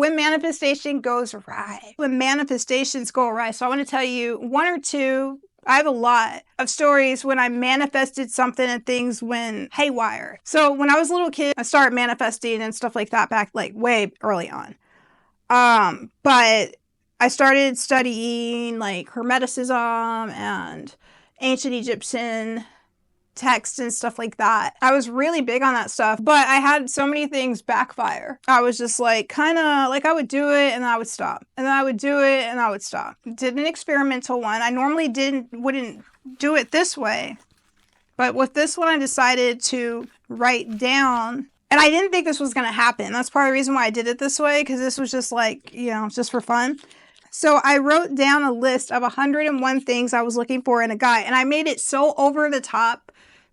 When manifestation goes awry. When manifestations go awry. So I want to tell you one or two, I have a lot of stories when I manifested something and things went haywire. So when I was a little kid, I started manifesting and stuff like that back like way early on. But I started studying like Hermeticism and ancient Egyptian text and stuff like that. I was really big on that stuff, but I had so many things backfire. I was just like, kind of like I would do it and I would stop. And then I would do it and I would stop. Did an experimental one. I normally wouldn't do it this way. But with this one, I decided to write down. And I didn't think this was going to happen. That's part of the reason why I did it this way, because this was just like, just for fun. So I wrote down a list of 101 things I was looking for in a guy. And I made it so over the top,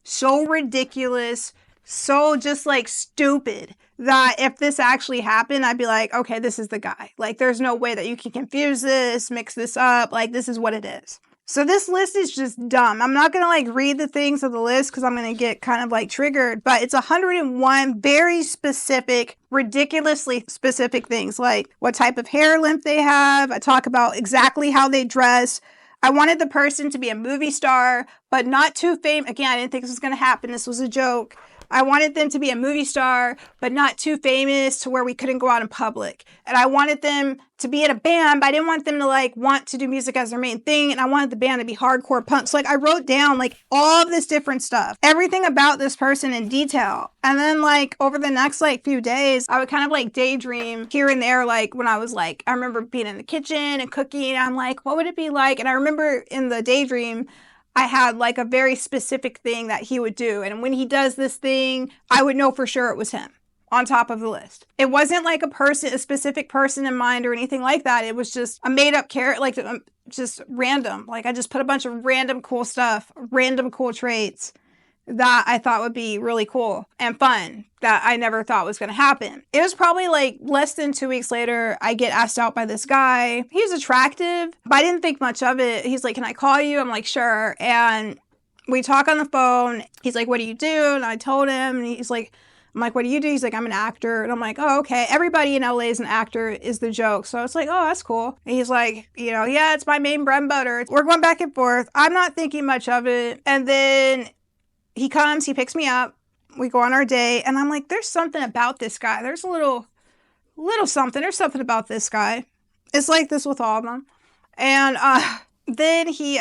so ridiculous, so just like stupid that if this actually happened, I'd be like, okay, this is the guy. Like, there's no way that you can confuse this, mix this up. Like, this is what it is. So this list is just dumb. I'm not going to like read the things of the list because I'm going to get kind of like triggered, but it's 101 very specific, ridiculously specific things, like what type of hair length they have. I talk about exactly how they dress. I wanted the person to be a movie star, but not too famous. Again, I didn't think this was going to happen. This was a joke. I wanted them to be a movie star, but not too famous to where we couldn't go out in public. And I wanted them to be in a band, but I didn't want them to like want to do music as their main thing. And I wanted the band to be hardcore punk. So like I wrote down like all of this different stuff, everything about this person in detail. And then like over the next like few days, I would kind of like daydream here and there. Like when I was like, I remember being in the kitchen and cooking. And I'm like, what would it be like? And I remember in the daydream, I had like a very specific thing that he would do. And when he does this thing, I would know for sure it was him on top of the list. It wasn't like a specific person in mind or anything like that. It was just a made up character, like just random. Like I just put a bunch of random cool stuff, random cool traits that I thought would be really cool and fun that I never thought was going to happen. It was probably like less than 2 weeks later, I get asked out by this guy. He was attractive, but I didn't think much of it. He's like, can I call you? I'm like, sure. And we talk on the phone. He's like, what do you do? And I told him, and he's like, I'm like, what do you do? He's like, I'm an actor. And I'm like, oh, okay. Everybody in LA is an actor is the joke. So it's like, oh, that's cool. And he's like, yeah, it's my main bread and butter. We're going back and forth. I'm not thinking much of it. And then he comes, he picks me up, we go on our day, and I'm like, there's something about this guy. There's a little something. There's something about this guy. It's like this with all of them. And then he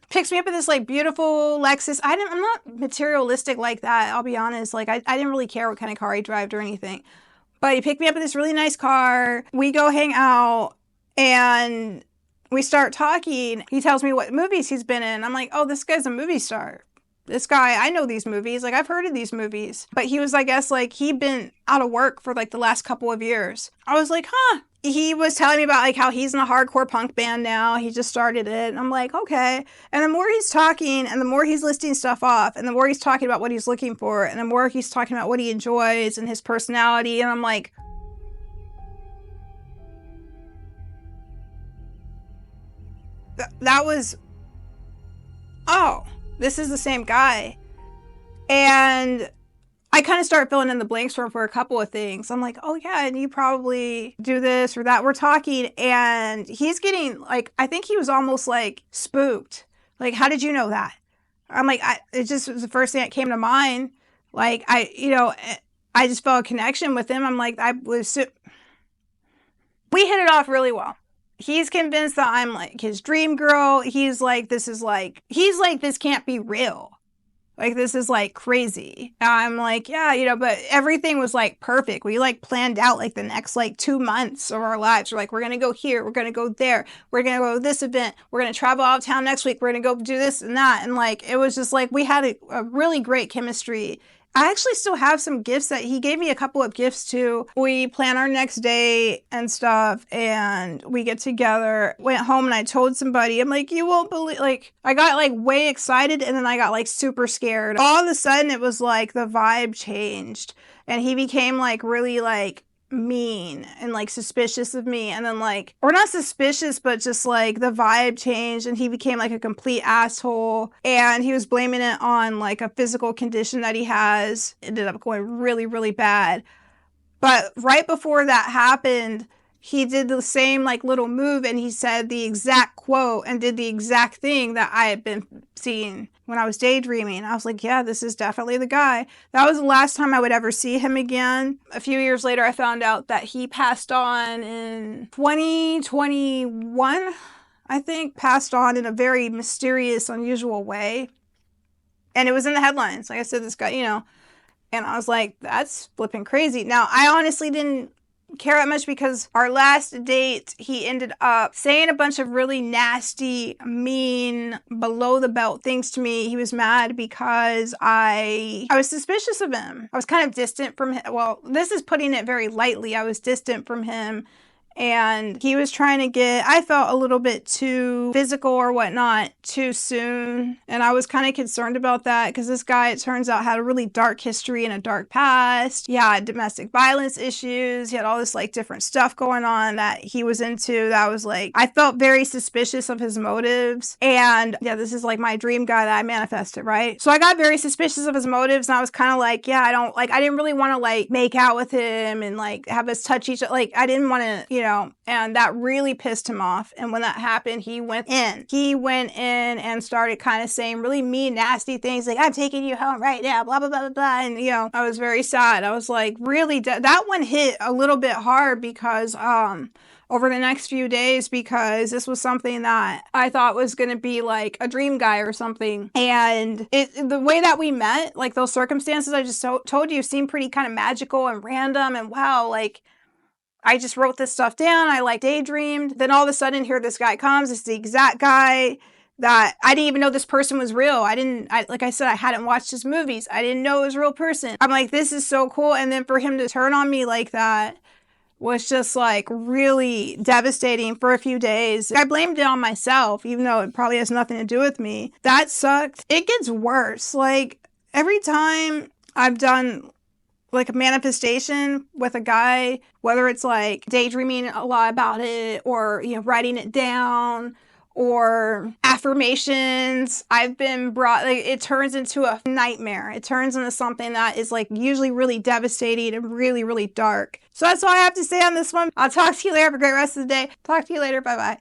picks me up in this like beautiful Lexus. I'm not materialistic like that, I'll be honest. Like I didn't really care what kind of car he drove or anything. But he picked me up in this really nice car. We go hang out and we start talking. He tells me what movies he's been in. I'm like, oh, this guy's a movie star. This guy, I know these movies. Like, I've heard of these movies. But he was, I guess, like, he'd been out of work for, like, the last couple of years. I was like, huh. He was telling me about, like, how he's in a hardcore punk band now. He just started it. And I'm like, okay. And the more he's talking, and the more he's listing stuff off, and the more he's talking about what he's looking for, and the more he's talking about what he enjoys and his personality, and I'm like, that was, oh. This is the same guy. And I kind of start filling in the blanks for him for a couple of things. I'm like, oh yeah, and you probably do this or that. We're talking and he's getting like, I think he was almost like spooked. Like, how did you know that? I'm like, it just was the first thing that came to mind. Like, I just felt a connection with him. I'm like, we hit it off really well. He's convinced that I'm like his dream girl. He's like, this can't be real. Like, this is like crazy. I'm like, yeah, but everything was like perfect. We like planned out like the next like 2 months of our lives. We're like, we're going to go here. We're going to go there. We're going to go to this event. We're going to travel out of town next week. We're going to go do this and that. And like, it was just like, we had a really great chemistry. I actually still have some gifts that he gave me, a couple of gifts too. We plan our next day and stuff and we get together. Went home and I told somebody, I'm like, you won't believe, like, I got like way excited and then I got like super scared. All of a sudden it was like the vibe changed and he became like really like mean and like suspicious of me, and then like, or not suspicious, but just like the vibe changed and he became like a complete asshole, and he was blaming it on like a physical condition that he has. It ended up going really, really bad. But right before that happened, he did the same like little move and he said the exact quote and did the exact thing that I had been seeing when I was daydreaming. I was like, yeah, this is definitely the guy. That was the last time I would ever see him again. A few years later, I found out that he passed on in 2021, I think, passed on in a very mysterious, unusual way. And it was in the headlines. Like I said, this guy, and I was like, that's flipping crazy. Now, I honestly didn't care that much because our last date, he ended up saying a bunch of really nasty, mean, below the belt things to me. He was mad because I was suspicious of him. I was kind of distant from him. Well, this is putting it very lightly. I was distant from him. And he was trying to get, I felt a little bit too physical or whatnot too soon. And I was kind of concerned about that because this guy, it turns out, had a really dark history and a dark past. He had domestic violence issues. He had all this like different stuff going on that he was into that was like, I felt very suspicious of his motives. And yeah, this is like my dream guy that I manifested, right? So I got very suspicious of his motives and I was kind of like, yeah, I didn't really want to like make out with him and like have us touch each other. Like I didn't want to, and that really pissed him off. And when that happened, he went in. He went in and started kind of saying really mean, nasty things like, I'm taking you home right now, blah, blah, blah, blah, blah. And, I was very sad. I was like, really, that one hit a little bit hard because, over the next few days, because this was something that I thought was going to be like a dream guy or something. And the way that we met, like those circumstances I just told you seemed pretty kind of magical and random. And wow, like, I just wrote this stuff down. I like daydreamed. Then all of a sudden here this guy comes. It's the exact guy that I didn't even know this person was real. Like I said, I hadn't watched his movies. I didn't know it was a real person. I'm like, this is so cool. And then for him to turn on me like that was just like really devastating for a few days. I blamed it on myself, even though it probably has nothing to do with me. That sucked. It gets worse. Like every time I've done like a manifestation with a guy, whether it's like daydreaming a lot about it or, writing it down or affirmations, I've been brought, like, it turns into a nightmare. It turns into something that is like usually really devastating and really, really dark. So that's all I have to say on this one. I'll talk to you later. Have a great rest of the day. Talk to you later. Bye-bye.